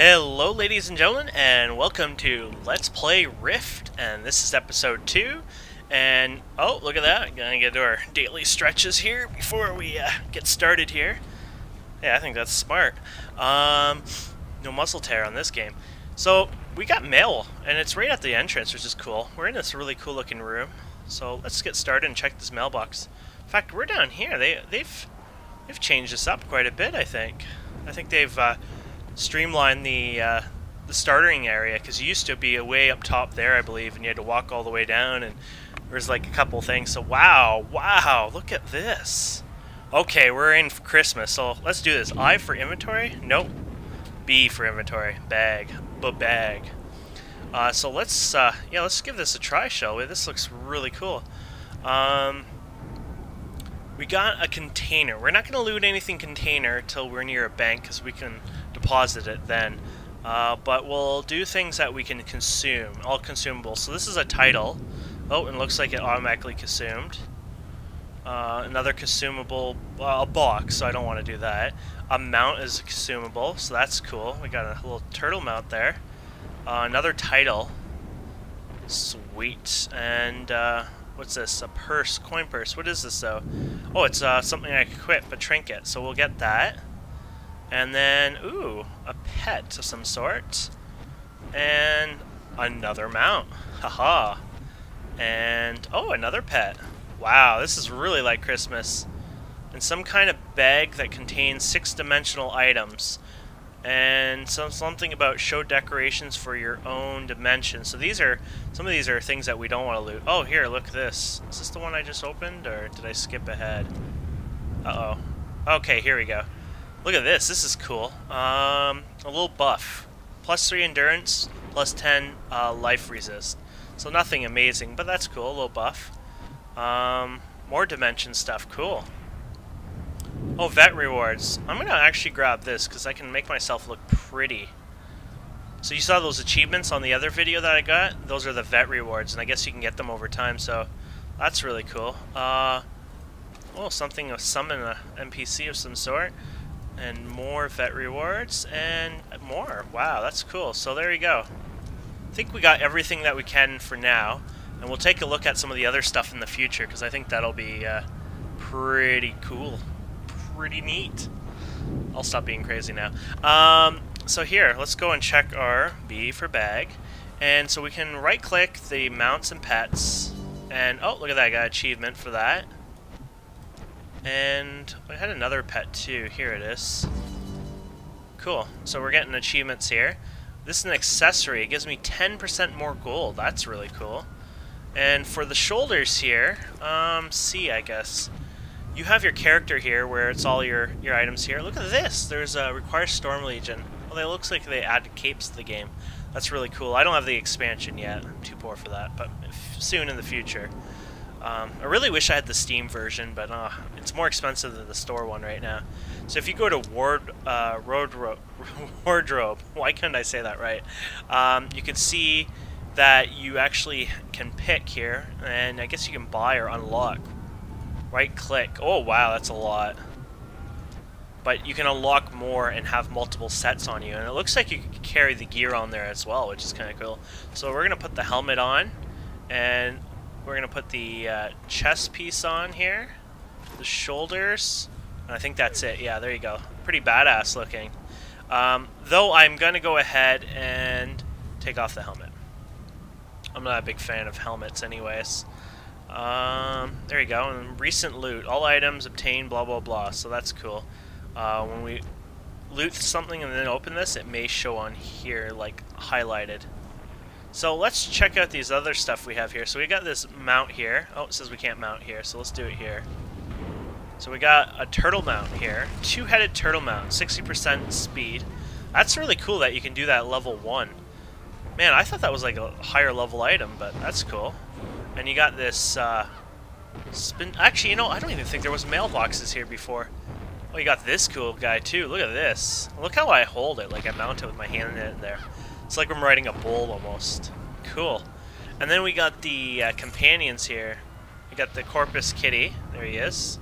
Hello ladies and gentlemen, and welcome to Let's Play Rift, and this is episode 2, and oh, look at that, gonna get to our daily stretches here before we get started here. Yeah, I think that's smart. No muscle tear on this game. So, we got mail, and it's right at the entrance, which is cool. We're in this really cool looking room, so let's get started and check this mailbox. In fact, we're down here. They've changed this up quite a bit, I think. I think they've streamline the starting area, because you used to be way up top there, I believe, and you had to walk all the way down, and there's like a couple things. So wow, look at this. Okay, we're in for Christmas, so let's do this. I for inventory? Nope. B for inventory. Bag. Bag. So let's give this a try, shall we? This looks really cool. We got a container. We're not going to loot anything container till we're near a bank, because we can deposit it then. But we'll do things that we can consume. All consumables. So this is a title. Oh, and it looks like it automatically consumed. Another consumable, a box, so I don't want to do that. A mount is a consumable, so that's cool. We got a little turtle mount there. Another title. Sweet. And what's this? A purse, coin purse. What is this though? Oh, it's something I can equip, a trinket. So we'll get that. And then, ooh, a pet of some sort. And another mount. Haha. And, oh, another pet. Wow, this is really like Christmas. And some kind of bag that contains 6-dimensional items. And something about show decorations for your own dimension. So some of these are things that we don't want to loot. Oh, here, look at this. Is this the one I just opened, or did I skip ahead? Uh-oh. Okay, here we go. Look at this. This is cool. A little buff. +3 endurance, +10 life resist. So nothing amazing, but that's cool. A little buff. More dimension stuff. Cool. Oh, vet rewards. I'm going to actually grab this because I can make myself look pretty. So you saw those achievements on the other video that I got? Those are the vet rewards, and I guess you can get them over time, so that's really cool. Oh, something to summon an NPC of some sort. And more vet rewards, and more. Wow, that's cool. So there you go. I think we got everything that we can for now, and we'll take a look at some of the other stuff in the future, because I think that'll be pretty cool. Pretty neat. I'll stop being crazy now. So here, let's go and check our B for bag. And so we can right-click the mounts and pets, and oh, look at that, I got an achievement for that. And I had another pet too. Here it is. Cool. So we're getting achievements here. This is an accessory. It gives me 10% more gold. That's really cool. And for the shoulders here, C, I guess. You have your character here where it's all your items here. Look at this. There's a requires Storm Legion. Well, it looks like they added capes to the game. That's really cool. I don't have the expansion yet. I'm too poor for that, but soon in the future. I really wish I had the Steam version, but it's more expensive than the store one right now. So if you go to Wardrobe, why couldn't I say that right? You can see that you actually can pick here, and I guess you can buy or unlock. Right click. Oh wow, that's a lot. But you can unlock more and have multiple sets on you, and it looks like you can carry the gear on there as well, which is kind of cool. So we're gonna put the helmet on, and we're going to put the chest piece on here, the shoulders, and I think that's it. Yeah, there you go. Pretty badass looking. Though I'm going to go ahead and take off the helmet. I'm not a big fan of helmets anyways. There you go. And recent loot. All items obtained, blah, blah, blah. So that's cool. When we loot something and then open this, it may show on here, like, highlighted. So let's check out these other stuff we have here. So we got this mount here. Oh, it says we can't mount here, so let's do it here. So we got a turtle mount here. 2-headed turtle mount, 60% speed. That's really cool that you can do that at level 1. Man, I thought that was like a higher level item, but that's cool. And you got this spin. Actually, you know, I don't even think there was mailboxes here before. Oh, you got this cool guy too. Look at this. Look how I hold it. Like I mount it with my hand in there. It's like I'm riding a bull almost. Cool. And then we got the companions here. We got the Corpus Kitty. There he is.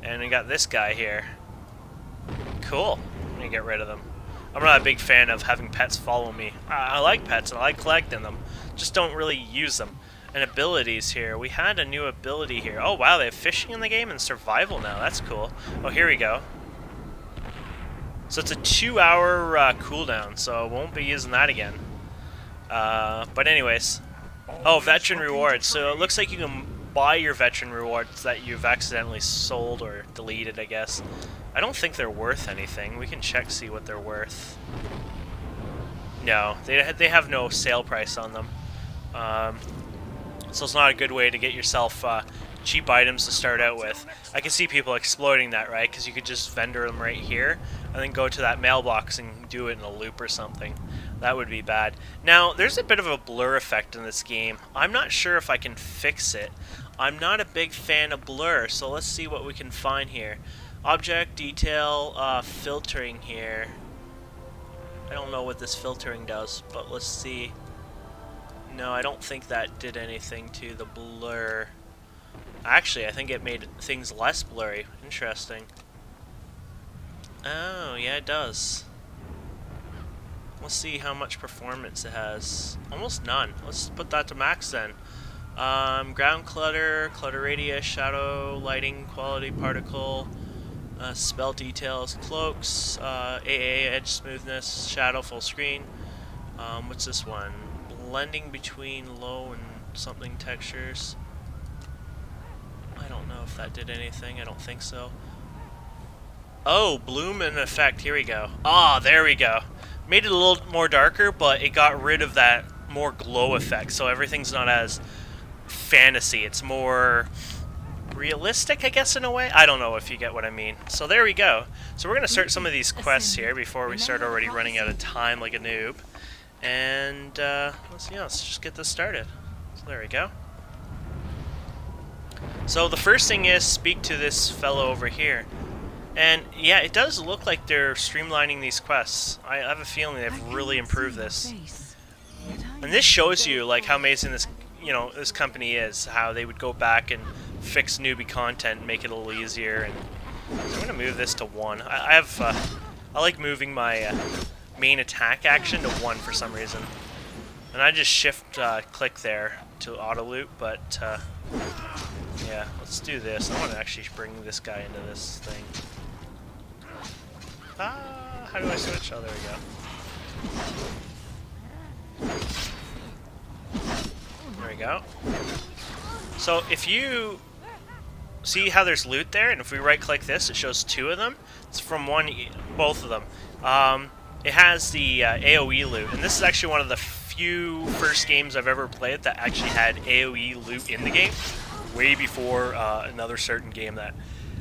And we got this guy here. Cool. Let me get rid of them. I'm not a big fan of having pets follow me. I like pets and I like collecting them, just don't really use them. And abilities here. We had a new ability here. Oh wow, they have fishing in the game and survival now. That's cool. Oh, here we go. So it's a 2-hour cooldown, so won't be using that again. But anyways. Oh, veteran rewards. So it looks like you can buy your veteran rewards that you've accidentally sold or deleted, I guess. I don't think they're worth anything. We can check, see what they're worth. No, they have no sale price on them. So it's not a good way to get yourself cheap items to start out with. I can see people exploiting that, right? Because you could just vendor them right here and then go to that mailbox and do it in a loop or something. That would be bad. Now, there's a bit of a blur effect in this game. I'm not sure if I can fix it. I'm not a big fan of blur, so let's see what we can find here. Object, detail, filtering here. I don't know what this filtering does, but let's see. No, I don't think that did anything to the blur. Actually, I think it made things less blurry. Interesting. Oh, yeah, it does. Let's see how much performance it has. Almost none. Let's put that to max then. Ground clutter, clutter radius, shadow, lighting, quality, particle, spell details, cloaks, AA, edge smoothness, shadow, full screen. What's this one? Blending between low and something textures. I don't know if that did anything. I don't think so. Oh, bloom and effect. Here we go. Ah, there we go. Made it a little more darker, but it got rid of that more glow effect. So everything's not as fantasy. It's more realistic, I guess, in a way. I don't know if you get what I mean. So there we go. So we're going to start some of these quests here before we start already running out of time like a noob. And let's just get this started. So there we go. So the first thing is speak to this fellow over here. And yeah, it does look like they're streamlining these quests. I have a feeling they've really improved this. And this shows you like how amazing this, this company is. How they would go back and fix newbie content and make it a little easier. And so I'm gonna move this to 1. I like moving my main attack action to 1 for some reason. And I just shift click there to auto loop, but yeah, let's do this. I want to actually bring this guy into this thing. How do I switch? Oh, there we go. There we go. So if you see how there's loot there, and if we right click this, it shows 2 of them. It's from both of them. It has the AoE loot, and this is actually one of the few first games I've ever played that actually had AoE loot in the game, way before another certain game that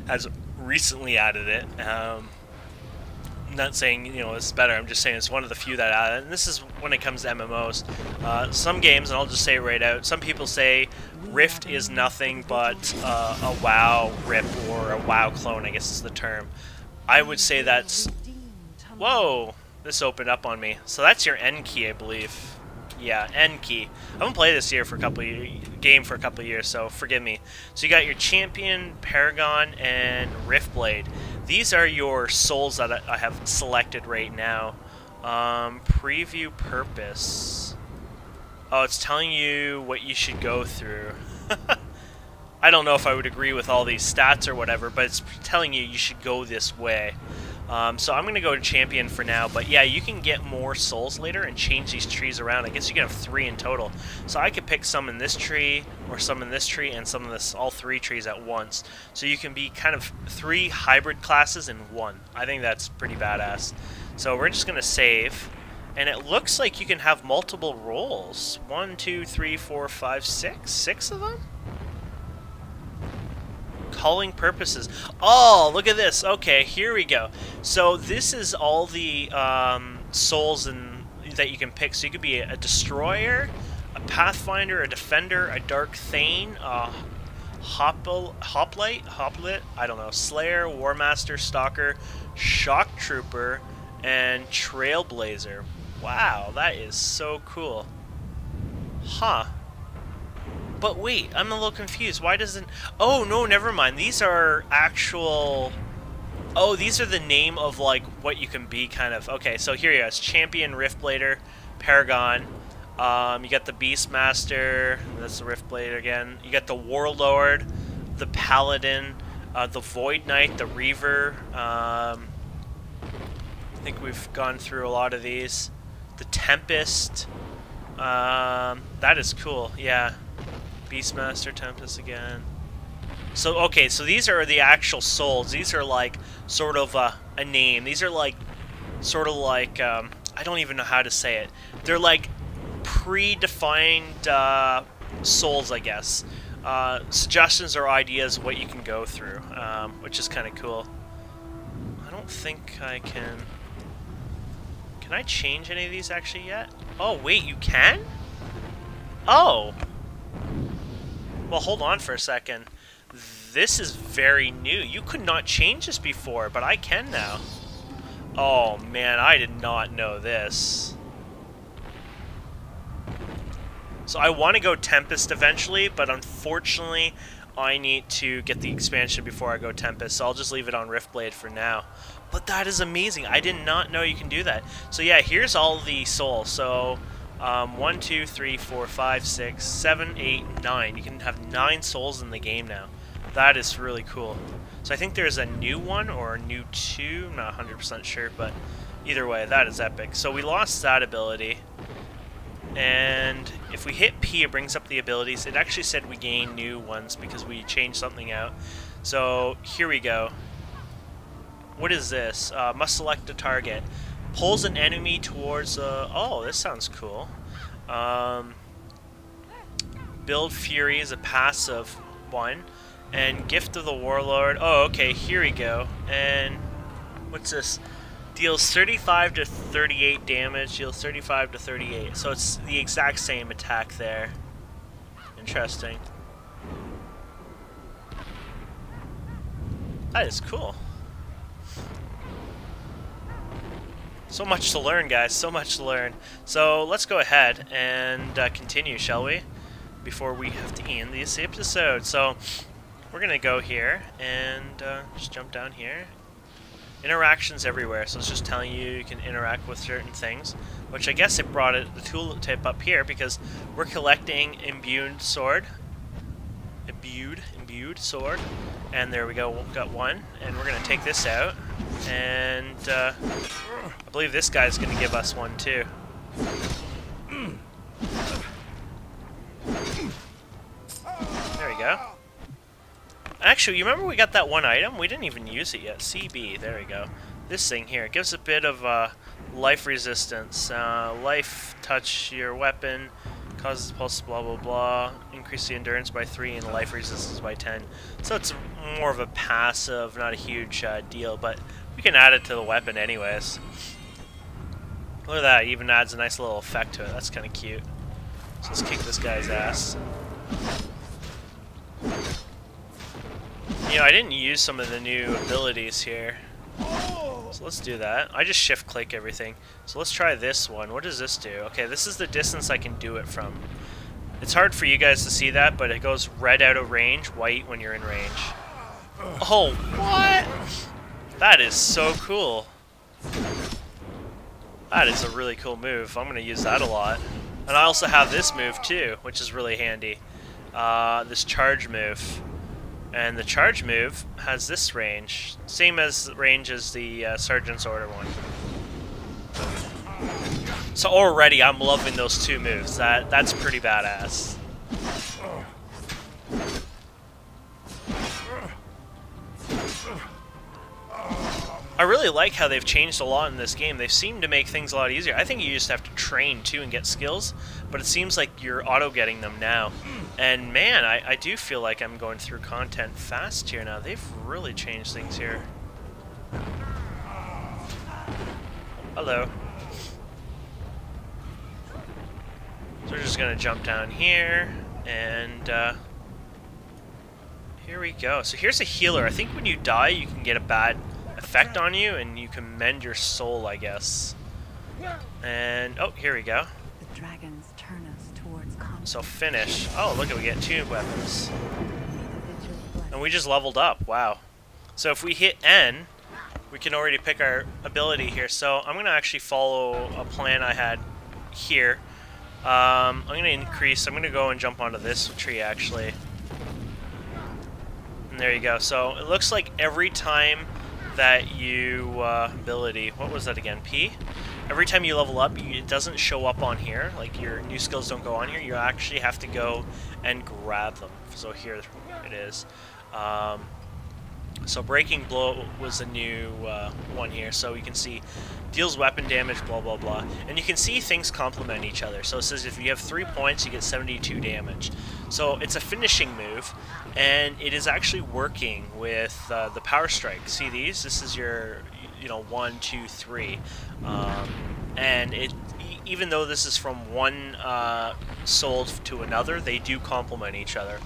has recently added it. I'm not saying it's better. I'm just saying it's one of the few that added it. And this is when it comes to MMOs. Some games, and I'll just say it right out. Some people say Rift is nothing but a WoW rip or a WoW clone. I guess is the term. I would say that's. Whoa! This opened up on me. So that's your N key, I believe. Yeah, N key. I haven't played this here for a couple of years, so forgive me. So you got your Champion, Paragon, and Riftblade. These are your souls that I have selected right now. Preview purpose. Oh, it's telling you what you should go through. I don't know if I would agree with all these stats or whatever, but it's telling you should go this way. So I'm going to go to Champion for now, but yeah, you can get more souls later and change these trees around. I guess you can have 3 in total. So I could pick some in this tree, or some in this tree, and some in all 3 trees at once. So you can be kind of 3 hybrid classes in 1. I think that's pretty badass. So we're just going to save, and it looks like you can have multiple roles. 1, 2, 3, 4, 5, 6. 6 of them? Calling purposes. Oh, look at this. Okay, here we go. So this is all the souls that you can pick. So you could be a destroyer, a pathfinder, a defender, a dark thane, a hoplite, I don't know, slayer, warmaster, stalker, shock trooper, and trailblazer. Wow, that is so cool. Huh. But wait, I'm a little confused. Why doesn't... Oh, no, never mind. These are actual Oh, these are the name of, like, what you can be, kind of. Okay, so here you go. It's Champion, Riftblader, Paragon. You got the Beastmaster. That's the Riftblader again. You got the Warlord, the Paladin, the Void Knight, the Reaver. I think we've gone through a lot of these. The Tempest. That is cool, yeah. Beastmaster, Tempest again. So, okay, so these are the actual souls. These are like sort of a name. These are like sort of like I don't even know how to say it. They're like predefined souls, I guess. Suggestions or ideas of what you can go through, which is kind of cool. I don't think I can. Can I change any of these actually yet? Oh wait, you can? Oh. Well, hold on for a second. This is very new. You could not change this before, but I can now. Oh man, I did not know this. So I want to go Tempest eventually, but unfortunately I need to get the expansion before I go Tempest, so I'll just leave it on Riftblade for now. But that is amazing. I did not know you can do that. So yeah, here's all the souls. So 1, 2, 3, 4, 5, 6, 7, 8, 9. You can have 9 souls in the game now. That is really cool. So I think there's a new one or a new 2. I'm not 100% sure, but either way, that is epic. So we lost that ability. And if we hit P, it brings up the abilities. It actually said we gain new ones because we changed something out. So here we go. What is this? Must select a target. Pulls an enemy towards... oh, this sounds cool. Build Fury is a passive one. And Gift of the Warlord. Oh, okay, here we go. And what's this? Deals 35 to 38 damage. Deals 35 to 38. So it's the exact same attack there. Interesting. That is cool. So much to learn, guys. So much to learn. So let's go ahead and continue, shall we? Before we have to end this episode. So we're going to go here and just jump down here. Interactions everywhere, so it's just telling you you can interact with certain things, which I guess it brought the tooltip up here because we're collecting imbued sword. Imbued sword. And there we go, we've got one. And we're going to take this out. And I believe this guy's going to give us one too. There we go. Actually, you remember we got that one item? We didn't even use it yet. CB, there we go. This thing here, it gives a bit of life resistance. Life touch your weapon, causes pulse, blah blah blah. Increase the endurance by 3 and life resistance by 10. So it's more of a passive, not a huge deal, but we can add it to the weapon anyways. Look at that, it even adds a nice little effect to it. That's kind of cute. So let's kick this guy's ass. You know, I didn't use some of the new abilities here. So let's do that. I just shift click everything. So let's try this one. What does this do? Okay, this is the distance I can do it from. It's hard for you guys to see that, but it goes red out of range, white when you're in range. Oh, what? That is so cool. That is a really cool move. I'm going to use that a lot. And I also have this move too, which is really handy. This charge move. And the charge move has this range. Same as range as the Sergeant's Order one. So already I'm loving those two moves. That's pretty badass. I really like how they've changed a lot in this game. They seem to make things a lot easier. I think you just have to train too and get skills, but it seems like you're auto-getting them now. And man, I do feel like I'm going through content fast here now. They've really changed things here. Hello. So we're just going to jump down here, and here we go. So here's a healer. I think when you die, you can get a bad effect on you, and you can mend your soul, I guess. And, oh, here we go. The dragons turn us towards conflict. So finish. Oh, look, we get 2 weapons. And we just leveled up. Wow. So if we hit N, we can already pick our ability here. So I'm going to actually follow a plan I had here. I'm going to increase, I'm going to go and jump onto this tree actually. And there you go. So it looks like every time that you, ability, what was that again, P? Every time you level up, it doesn't show up on here, like your new skills don't go on here, you actually have to go and grab them. So here it is. So Breaking Blow was a new one here, so you can see deals weapon damage, blah blah blah. And you can see things complement each other. So it says if you have 3 points, you get 72 damage. So it's a finishing move, and it is actually working with the Power Strike. See these? This is your, 1, 2, 3. And even though this is from one soul to another, they do complement each other.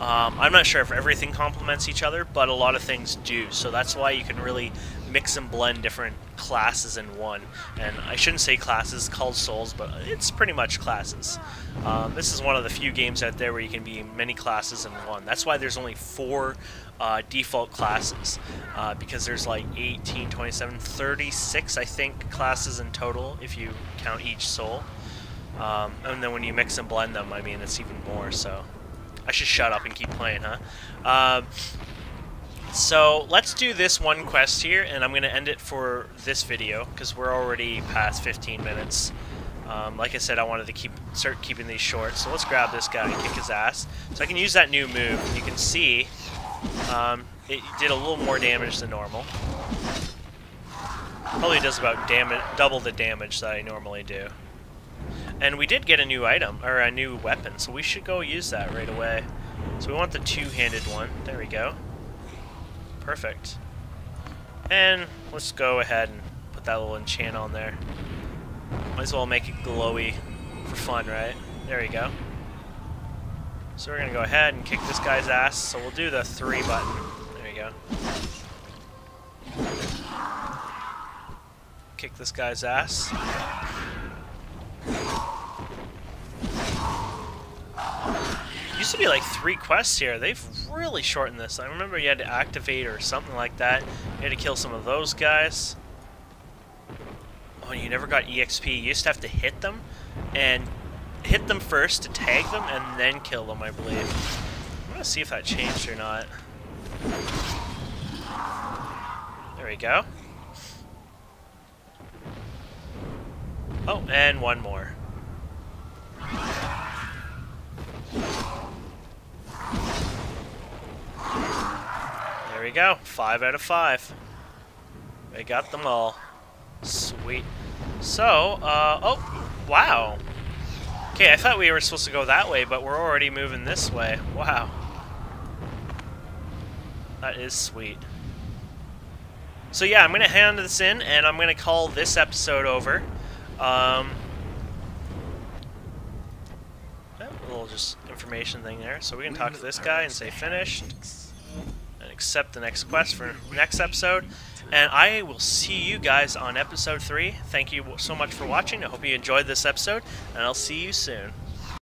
I'm not sure if everything complements each other, but a lot of things do. So that's why you can really mix and blend different classes in one. And I shouldn't say classes called souls, but it's pretty much classes. This is one of the few games out there where you can be many classes in one. That's why there's only 4 default classes, because there's like 18, 27, 36, I think, classes in total if you count each soul. And then when you mix and blend them, I mean, it's even more, so... I should shut up and keep playing, huh? So let's do this one quest here, and I'm going to end it for this video, because we're already past 15 minutes. Like I said, I wanted to start keeping these short, so let's grab this guy and kick his ass. So I can use that new move. You can see it did a little more damage than normal. Probably does about double the damage that I normally do. And we did get a new item, or a new weapon, so we should go use that right away. So we want the two-handed one. There we go. Perfect. And let's go ahead and put that little enchant on there. Might as well make it glowy for fun, right? There we go. So we're going to go ahead and kick this guy's ass. So we'll do the 3 button. There you go. Kick this guy's ass. Used to be like 3 quests here. They've really shortened this. I remember you had to activate or something like that. You had to kill some of those guys. Oh, and you never got EXP. You used to have to hit them, and hit them first to tag them, and then kill them, I believe. I'm gonna see if that changed or not. There we go. Oh, and one more. There we go. 5 out of 5. They got them all. Sweet. So, oh, wow. Okay, I thought we were supposed to go that way, but we're already moving this way. Wow. That is sweet. So yeah, I'm going to hand this in, and I'm going to call this episode over. A little just information thing there. So we can talk to this guy and say finished. And accept the next quest for next episode. And I will see you guys on episode 3. Thank you so much for watching. I hope you enjoyed this episode, and I'll see you soon.